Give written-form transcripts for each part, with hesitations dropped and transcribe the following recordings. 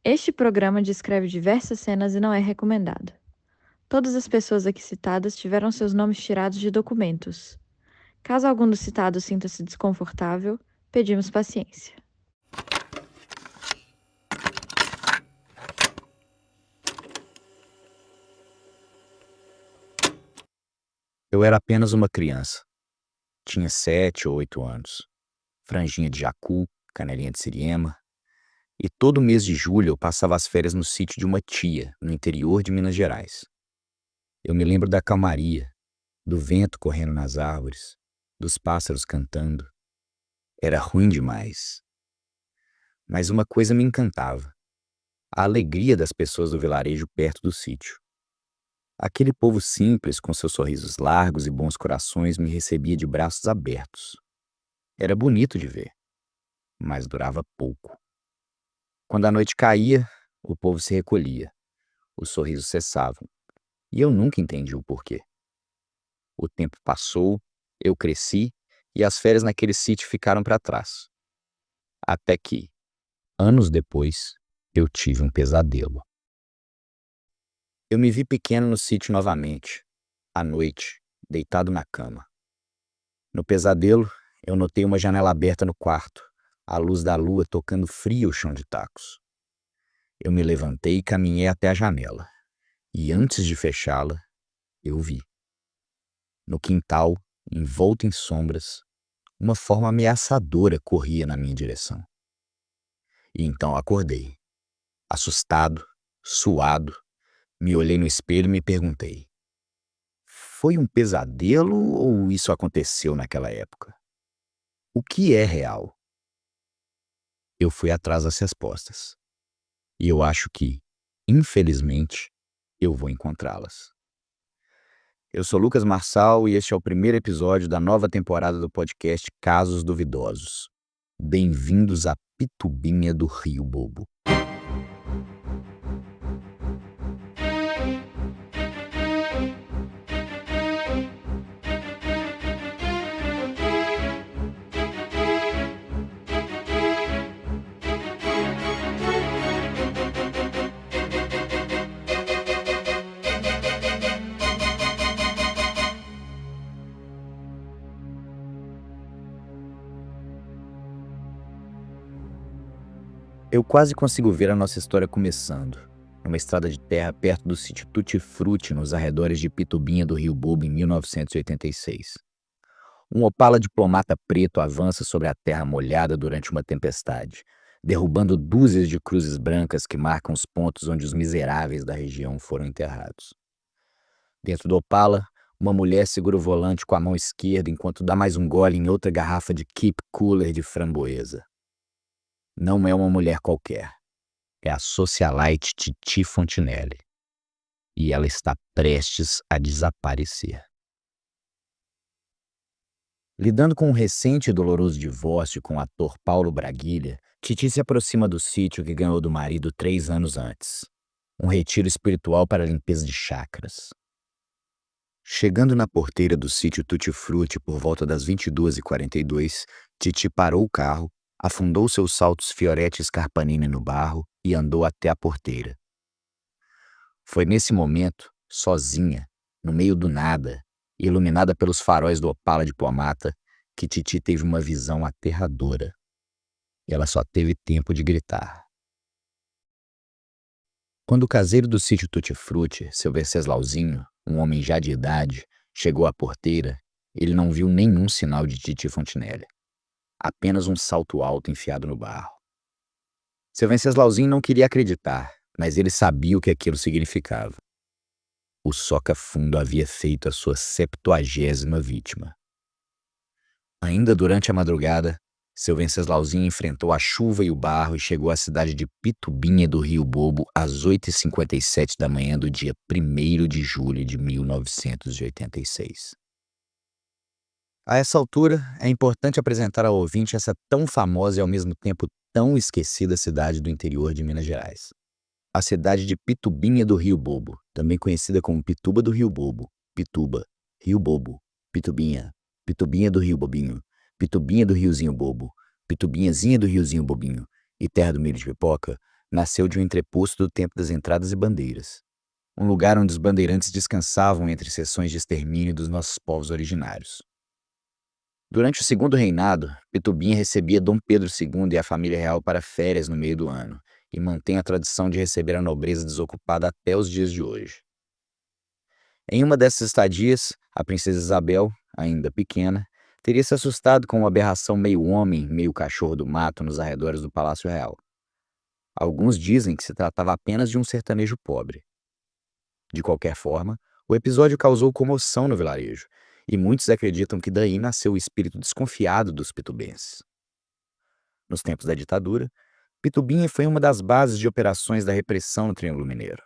Este programa descreve diversas cenas e não é recomendado. Todas as pessoas aqui citadas tiveram seus nomes tirados de documentos. Caso algum dos citados sinta-se desconfortável, pedimos paciência. Eu era apenas uma criança. Tinha 7 ou 8 anos. Franjinha de jacu, canelinha de siriema. E todo mês de julho eu passava as férias no sítio de uma tia, no interior de Minas Gerais. Eu me lembro da calmaria, do vento correndo nas árvores, dos pássaros cantando. Era ruim demais. Mas uma coisa me encantava: a alegria das pessoas do vilarejo perto do sítio. Aquele povo simples, com seus sorrisos largos e bons corações, me recebia de braços abertos. Era bonito de ver, mas durava pouco. Quando a noite caía, o povo se recolhia, os sorrisos cessavam, e eu nunca entendi o porquê. O tempo passou, eu cresci, e as férias naquele sítio ficaram para trás. Até que, anos depois, eu tive um pesadelo. Eu me vi pequeno no sítio novamente, à noite, deitado na cama. No pesadelo, eu notei uma janela aberta no quarto, a luz da lua tocando frio o chão de tacos. Eu me levantei e caminhei até a janela. E antes de fechá-la, eu vi. No quintal, envolto em sombras, uma forma ameaçadora corria na minha direção. E então acordei. Assustado, suado, me olhei no espelho e me perguntei: foi um pesadelo ou isso aconteceu naquela época? O que é real? Eu fui atrás das respostas. E eu acho que, infelizmente, eu vou encontrá-las. Eu sou Lucas Marçal e este é o primeiro episódio da nova temporada do podcast Casos Duvidosos. Bem-vindos à Pitubinha do Rio Bobo. Eu quase consigo ver a nossa história começando, numa estrada de terra perto do sítio Tutti Frutti, nos arredores de Pitubinha do Rio Bobo, em 1986. Um Opala diplomata preto avança sobre a terra molhada durante uma tempestade, derrubando dúzias de cruzes brancas que marcam os pontos onde os miseráveis da região foram enterrados. Dentro do Opala, uma mulher segura o volante com a mão esquerda enquanto dá mais um gole em outra garrafa de Keep Cooler de framboesa. Não é uma mulher qualquer. É a socialite Titi Fontinelli. E ela está prestes a desaparecer. Lidando com um recente e doloroso divórcio com o ator Paulo Braguilha, Titi se aproxima do sítio que ganhou do marido 3 anos antes. Um retiro espiritual para a limpeza de chakras. Chegando na porteira do sítio Tutti Frutti por volta das 22h42, Titi parou o carro, afundou seus saltos Fioretti Scarpanini no barro e andou até a porteira. Foi nesse momento, sozinha, no meio do nada, iluminada pelos faróis do Opala diplomata, que Titi teve uma visão aterradora. Ela só teve tempo de gritar. Quando o caseiro do sítio Tutti Frutti, seu Venceslauzinho, um homem já de idade, chegou à porteira, ele não viu nenhum sinal de Titi Fontinelli. Apenas um salto alto enfiado no barro. Seu Venceslauzinho não queria acreditar, mas ele sabia o que aquilo significava. O soca-fundo havia feito a sua 70ª vítima. Ainda durante a madrugada, seu Venceslauzinho enfrentou a chuva e o barro e chegou à cidade de Pitubinha do Rio Bobo às 8h57 da manhã do dia 1º de julho de 1986. A essa altura, é importante apresentar ao ouvinte essa tão famosa e ao mesmo tempo tão esquecida cidade do interior de Minas Gerais. A cidade de Pitubinha do Rio Bobo, também conhecida como Pituba do Rio Bobo, Pituba, Rio Bobo, Pitubinha, Pitubinha do Rio Bobinho, Pitubinha do Riozinho Bobo, Pitubinhazinha do Riozinho Bobinho e Terra do Milho de Pipoca, Nasceu de um entreposto do tempo das entradas e bandeiras, um lugar onde os bandeirantes descansavam entre sessões de extermínio dos nossos povos originários. Durante o segundo reinado, Pitubinha recebia Dom Pedro II e a família real para férias no meio do ano, e mantém a tradição de receber a nobreza desocupada até os dias de hoje. Em uma dessas estadias, a princesa Isabel, ainda pequena, teria se assustado com uma aberração meio homem, meio cachorro do mato nos arredores do Palácio Real. Alguns dizem que se tratava apenas de um sertanejo pobre. De qualquer forma, o episódio causou comoção no vilarejo, e muitos acreditam que daí nasceu o espírito desconfiado dos pitubenses. Nos tempos da ditadura, Pitubinha foi uma das bases de operações da repressão no Triângulo Mineiro.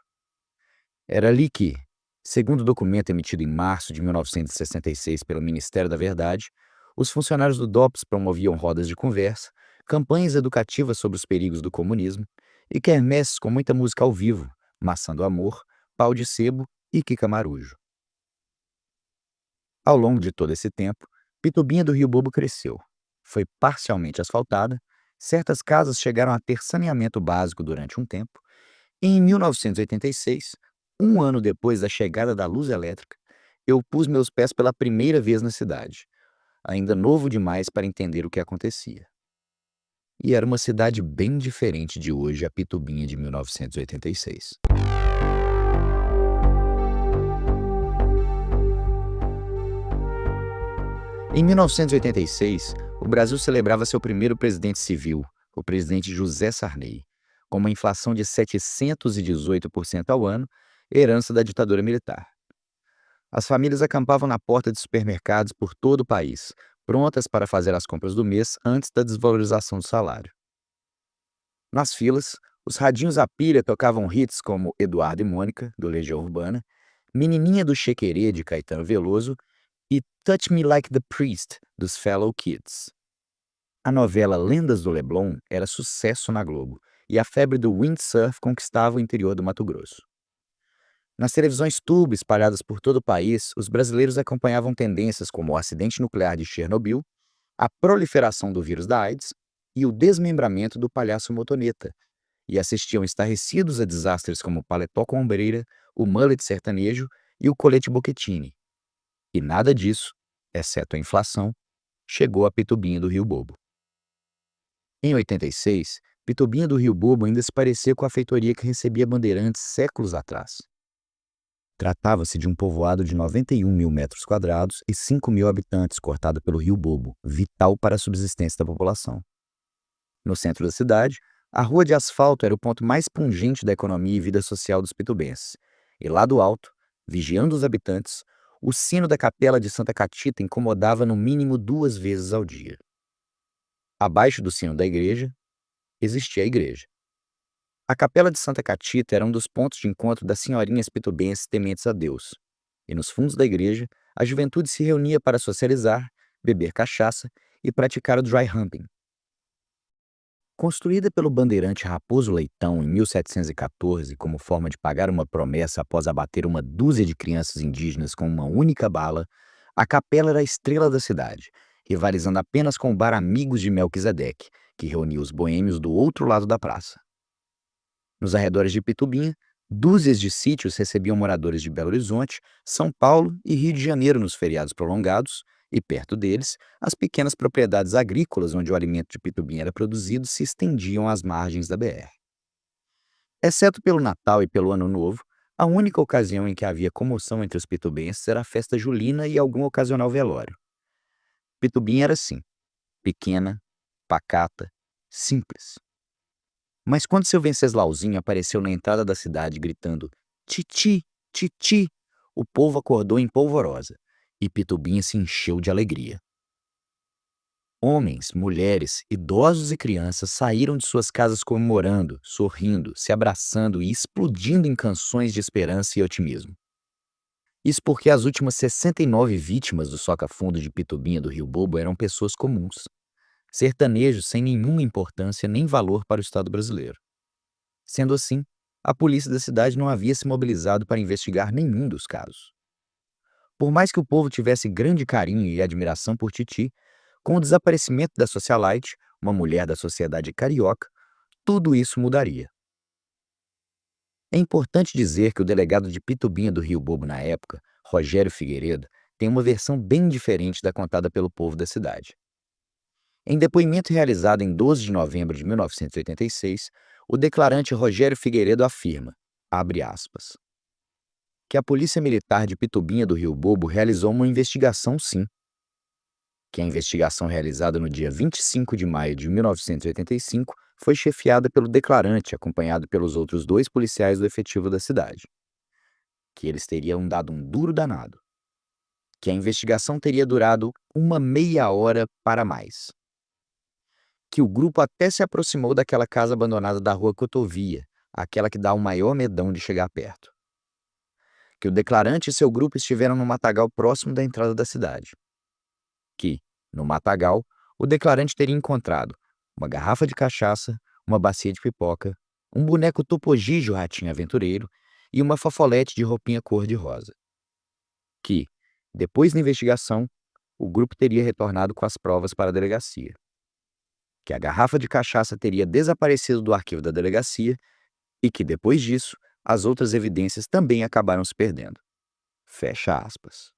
Era ali que, segundo o documento emitido em março de 1966 pelo Ministério da Verdade, os funcionários do DOPS promoviam rodas de conversa, campanhas educativas sobre os perigos do comunismo e quermesses com muita música ao vivo, Maçã do Amor, Pau de Sebo e Kika Marujo. Ao longo de todo esse tempo, Pitubinha do Rio Bobo cresceu. Foi parcialmente asfaltada, certas casas chegaram a ter saneamento básico durante um tempo, e em 1986, um ano depois da chegada da luz elétrica, eu pus meus pés pela primeira vez na cidade, ainda novo demais para entender o que acontecia. E era uma cidade bem diferente de hoje, a Pitubinha de 1986. Em 1986, o Brasil celebrava seu primeiro presidente civil, o presidente José Sarney, com uma inflação de 718% ao ano, herança da ditadura militar. As famílias acampavam na porta de supermercados por todo o país, prontas para fazer as compras do mês antes da desvalorização do salário. Nas filas, os radinhos a pilha tocavam hits como Eduardo e Mônica, do Legião Urbana, Menininha do Chequerê, de Caetano Veloso, e Touch Me Like the Priest, dos Fellow Kids. A novela Lendas do Leblon era sucesso na Globo, e a febre do windsurf conquistava o interior do Mato Grosso. Nas televisões tubo espalhadas por todo o país, os brasileiros acompanhavam tendências como o acidente nuclear de Chernobyl, a proliferação do vírus da AIDS e o desmembramento do palhaço Motoneta, e assistiam estarrecidos a desastres como o paletó com ombreira, o mullet sertanejo e o colete Bocchettini. E nada disso, exceto a inflação, chegou a Pitubinha do Rio Bobo. Em 86, Pitubinha do Rio Bobo ainda se parecia com a feitoria que recebia bandeirantes séculos atrás. Tratava-se de um povoado de 91 mil metros quadrados e 5 mil habitantes cortado pelo Rio Bobo, vital para a subsistência da população. No centro da cidade, a rua de asfalto era o ponto mais pungente da economia e vida social dos pitubenses, e lá do alto, vigiando os habitantes, o sino da capela de Santa Catita incomodava no mínimo 2 vezes ao dia. Abaixo do sino da igreja, existia a igreja. A capela de Santa Catita era um dos pontos de encontro das senhorinhas pitubenses tementes a Deus, e nos fundos da igreja, a juventude se reunia para socializar, beber cachaça e praticar o dry humping. Construída pelo bandeirante Raposo Leitão em 1714 como forma de pagar uma promessa após abater uma dúzia de crianças indígenas com uma única bala, a capela era a estrela da cidade, rivalizando apenas com o bar Amigos de Melquisedeque, que reunia os boêmios do outro lado da praça. Nos arredores de Pitubinha, dúzias de sítios recebiam moradores de Belo Horizonte, São Paulo e Rio de Janeiro nos feriados prolongados, e perto deles, as pequenas propriedades agrícolas onde o alimento de Pitubinha era produzido se estendiam às margens da BR. Exceto pelo Natal e pelo Ano Novo, a única ocasião em que havia comoção entre os pitubenses era a festa julina e algum ocasional velório. Pitubinha era assim, pequena, pacata, simples. Mas quando seu Wenceslauzinho apareceu na entrada da cidade gritando "Titi, Titi", o povo acordou em polvorosa, e Pitubinha se encheu de alegria. Homens, mulheres, idosos e crianças saíram de suas casas comemorando, sorrindo, se abraçando e explodindo em canções de esperança e otimismo. Isso porque as últimas 69 vítimas do soca-fundo de Pitubinha do Rio Bobo eram pessoas comuns, sertanejos sem nenhuma importância nem valor para o Estado brasileiro. Sendo assim, a polícia da cidade não havia se mobilizado para investigar nenhum dos casos. Por mais que o povo tivesse grande carinho e admiração por Titi, com o desaparecimento da socialite, uma mulher da sociedade carioca, tudo isso mudaria. É importante dizer que o delegado de Pitubinha do Rio Bobo na época, Rogério Figueiredo, tem uma versão bem diferente da contada pelo povo da cidade. Em depoimento realizado em 12 de novembro de 1986, o declarante Rogério Figueiredo afirma, abre aspas, que a Polícia Militar de Pitubinha do Rio Bobo realizou uma investigação sim, que a investigação realizada no dia 25 de maio de 1985 foi chefiada pelo declarante, acompanhado pelos outros 2 policiais do efetivo da cidade, que eles teriam dado um duro danado, que a investigação teria durado uma meia hora para mais, que o grupo até se aproximou daquela casa abandonada da rua Cotovia, aquela que dá o maior medão de chegar perto, que o declarante e seu grupo estiveram no matagal próximo da entrada da cidade, que, no matagal, o declarante teria encontrado uma garrafa de cachaça, uma bacia de pipoca, um boneco Topogijo Ratinho Aventureiro e uma fofolete de roupinha cor-de-rosa. Que, depois da investigação, o grupo teria retornado com as provas para a delegacia. Que a garrafa de cachaça teria desaparecido do arquivo da delegacia e que, depois disso, as outras evidências também acabaram se perdendo. Fecha aspas.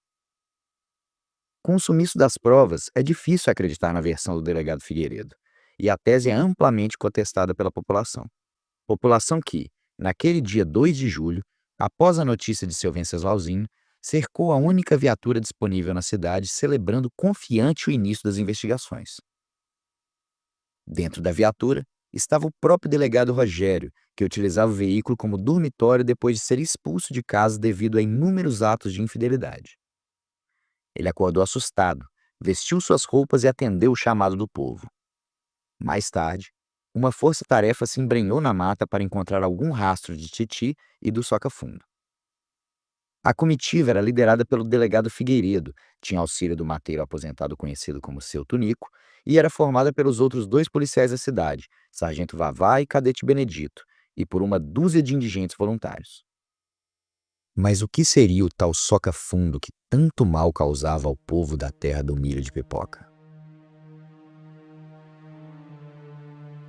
Com o sumiço das provas, é difícil acreditar na versão do delegado Figueiredo, e a tese é amplamente contestada pela população. População que, naquele dia 2 de julho, após a notícia de seu Venceslalzinho, cercou a única viatura disponível na cidade, celebrando confiante o início das investigações. Dentro da viatura estava o próprio delegado Rogério, que utilizava o veículo como dormitório depois de ser expulso de casa devido a inúmeros atos de infidelidade. Ele acordou assustado, vestiu suas roupas e atendeu o chamado do povo. Mais tarde, uma força-tarefa se embrenhou na mata para encontrar algum rastro de Titi e do Soca-Fundo. A comitiva era liderada pelo delegado Figueiredo, tinha auxílio do mateiro aposentado conhecido como Seu Tunico, e era formada pelos outros 2 policiais da cidade, Sargento Vavá e Cadete Benedito, e por uma dúzia de indigentes voluntários. Mas o que seria o tal Soca-Fundo que tanto mal causava ao povo da terra do milho de pipoca?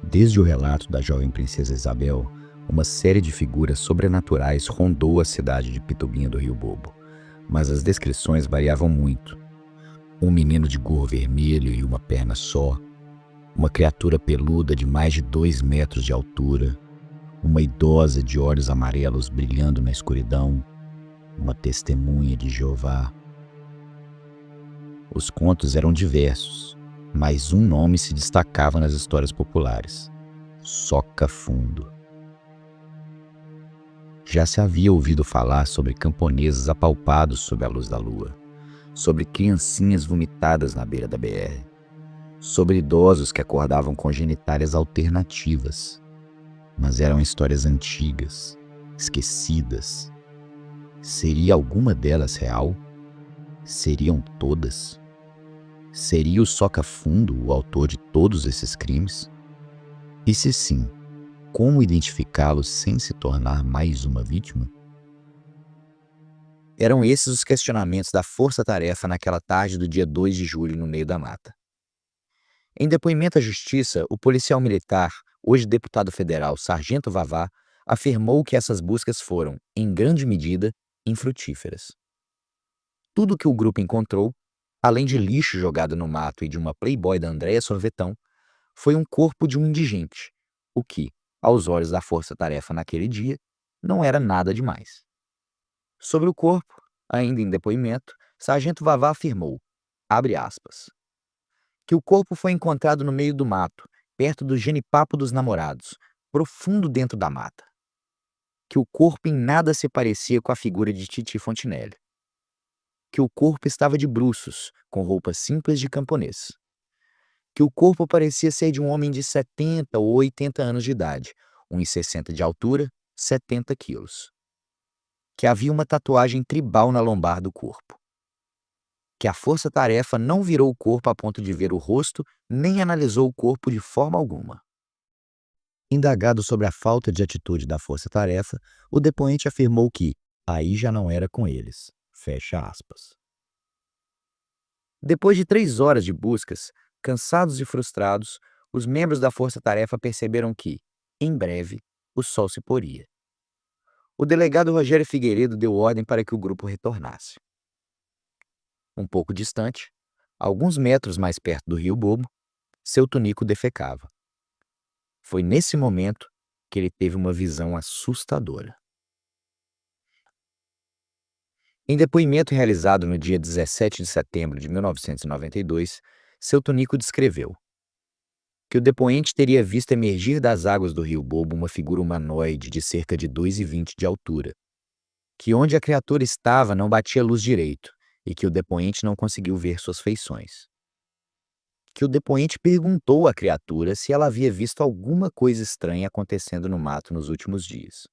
Desde o relato da jovem princesa Isabel, uma série de figuras sobrenaturais rondou a cidade de Pitubinha do Rio Bobo, mas as descrições variavam muito. Um menino de gorro vermelho e uma perna só, uma criatura peluda de mais de 2 metros de altura, uma idosa de olhos amarelos brilhando na escuridão, uma testemunha de Jeová. Os contos eram diversos, mas um nome se destacava nas histórias populares: Soca-Fundo. Já se havia ouvido falar sobre camponeses apalpados sob a luz da lua, sobre criancinhas vomitadas na beira da BR, sobre idosos que acordavam com genitálias alternativas. Mas eram histórias antigas, esquecidas. Seria alguma delas real? Seriam todas? Seria o Soca-Fundo o autor de todos esses crimes? E se sim, como identificá-lo sem se tornar mais uma vítima? Eram esses os questionamentos da força-tarefa naquela tarde do dia 2 de julho no meio da mata. Em depoimento à justiça, o policial militar, hoje deputado federal Sargento Vavá, afirmou que essas buscas foram, em grande medida, infrutíferas. Tudo que o grupo encontrou, além de lixo jogado no mato e de uma Playboy da Andréia Sorvetão, foi um corpo de um indigente, o que, aos olhos da força-tarefa naquele dia, não era nada demais. Sobre o corpo, ainda em depoimento, Sargento Vavá afirmou, abre aspas, que o corpo foi encontrado no meio do mato, perto do genipapo dos namorados, profundo dentro da mata. Que o corpo em nada se parecia com a figura de Titi Fontinelli. Que o corpo estava de bruços, com roupas simples de camponês. Que o corpo parecia ser de um homem de 70 ou 80 anos de idade, 1,60 de altura, 70 quilos. Que havia uma tatuagem tribal na lombar do corpo. Que a força-tarefa não virou o corpo a ponto de ver o rosto, nem analisou o corpo de forma alguma. Indagado sobre a falta de atitude da força-tarefa, o depoente afirmou que aí já não era com eles. Fecha aspas. Depois de 3 horas de buscas, cansados e frustrados, os membros da força-tarefa perceberam que, em breve, o sol se poria. O delegado Rogério Figueiredo deu ordem para que o grupo retornasse. Um pouco distante, alguns metros mais perto do Rio Bobo, seu Tunico defecava. Foi nesse momento que ele teve uma visão assustadora. Em depoimento realizado no dia 17 de setembro de 1992, seu Tunico descreveu que o depoente teria visto emergir das águas do Rio Bobo uma figura humanoide de cerca de 2,20 de altura, que onde a criatura estava não batia luz direito e que o depoente não conseguiu ver suas feições. Que o depoente perguntou à criatura se ela havia visto alguma coisa estranha acontecendo no mato nos últimos dias.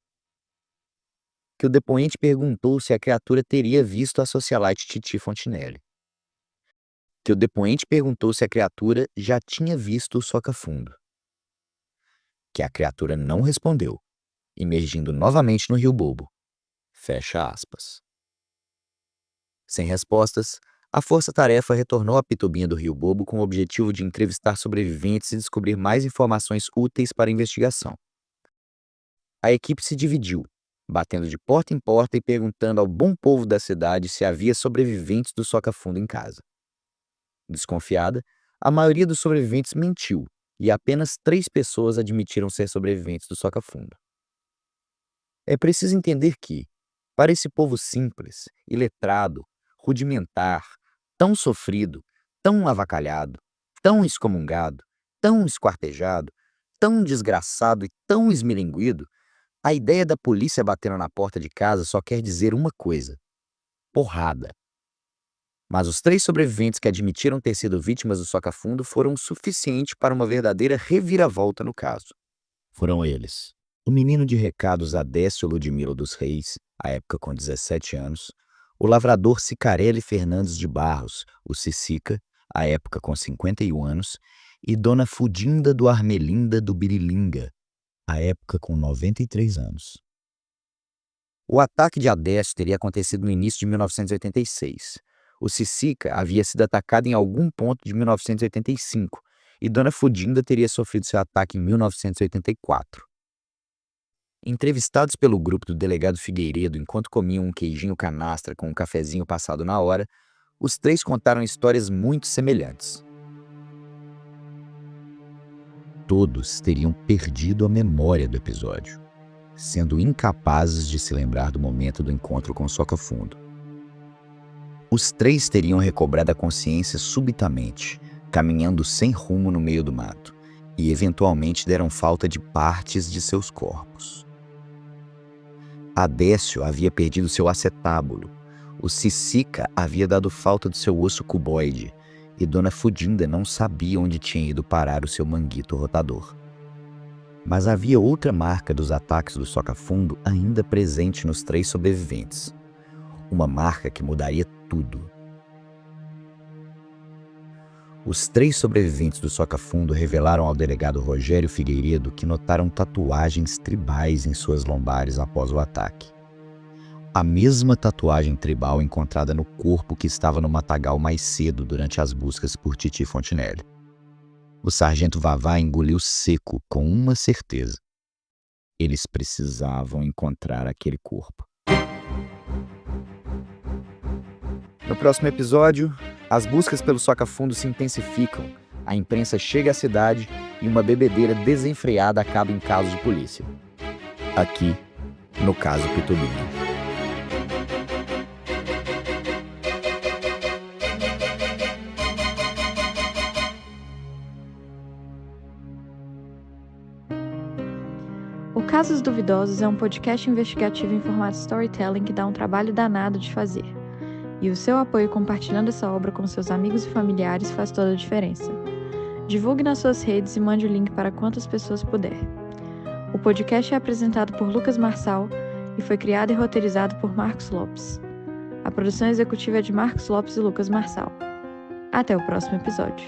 Que o depoente perguntou se a criatura teria visto a socialite Titi Fontinelli. Que o depoente perguntou se a criatura já tinha visto o soca-fundo. Que a criatura não respondeu, emergindo novamente no Rio Bobo. Fecha aspas. Sem respostas, a força-tarefa retornou à Pitobinha do Rio Bobo com o objetivo de entrevistar sobreviventes e descobrir mais informações úteis para a investigação. A equipe se dividiu, batendo de porta em porta e perguntando ao bom povo da cidade se havia sobreviventes do soca-fundo em casa. Desconfiada, a maioria dos sobreviventes mentiu e apenas 3 pessoas admitiram ser sobreviventes do soca-fundo. É preciso entender que, para esse povo simples, iletrado, rudimentar, tão sofrido, tão avacalhado, tão excomungado, tão esquartejado, tão desgraçado e tão esmilinguido, a ideia da polícia batendo na porta de casa só quer dizer uma coisa: porrada. Mas os 3 sobreviventes que admitiram ter sido vítimas do soca-fundo foram o suficiente para uma verdadeira reviravolta no caso. Foram eles: o menino de recados Adécio Ludmilo dos Reis, à época com 17 anos, o lavrador Cicarelli Fernandes de Barros, o Cicica, à época com 51 anos, e Dona Fudinda do Armelinda do Birilinga, à época com 93 anos. O ataque de Adécio teria acontecido no início de 1986. O Cicica havia sido atacado em algum ponto de 1985 e Dona Fudinda teria sofrido seu ataque em 1984. Entrevistados pelo grupo do delegado Figueiredo enquanto comiam um queijinho canastra com um cafezinho passado na hora, os 3 contaram histórias muito semelhantes. Todos teriam perdido a memória do episódio, sendo incapazes de se lembrar do momento do encontro com o soca-fundo. Os 3 teriam recobrado a consciência subitamente, caminhando sem rumo no meio do mato, e eventualmente deram falta de partes de seus corpos. Adécio havia perdido seu acetábulo, o Cicica havia dado falta do seu osso cuboide, e Dona Fudinda não sabia onde tinha ido parar o seu manguito rotador. Mas havia outra marca dos ataques do soca-fundo ainda presente nos 3 sobreviventes. Uma marca que mudaria tudo. Os 3 sobreviventes do soca-fundo revelaram ao delegado Rogério Figueiredo que notaram tatuagens tribais em suas lombares após o ataque. A mesma tatuagem tribal encontrada no corpo que estava no matagal mais cedo durante as buscas por Titi Fontinelli. O sargento Vavá engoliu seco com uma certeza: eles precisavam encontrar aquele corpo. No próximo episódio, as buscas pelo soca-fundo se intensificam, a imprensa chega à cidade e uma bebedeira desenfreada acaba em caso de polícia. Aqui, no caso Pitobinha. O Casos Duvidosos é um podcast investigativo em formato storytelling que dá um trabalho danado de fazer. E o seu apoio compartilhando essa obra com seus amigos e familiares faz toda a diferença. Divulgue nas suas redes e mande o link para quantas pessoas puder. O podcast é apresentado por Lucas Marçal e foi criado e roteirizado por Marcos Lopes. A produção executiva é de Marcos Lopes e Lucas Marçal. Até o próximo episódio.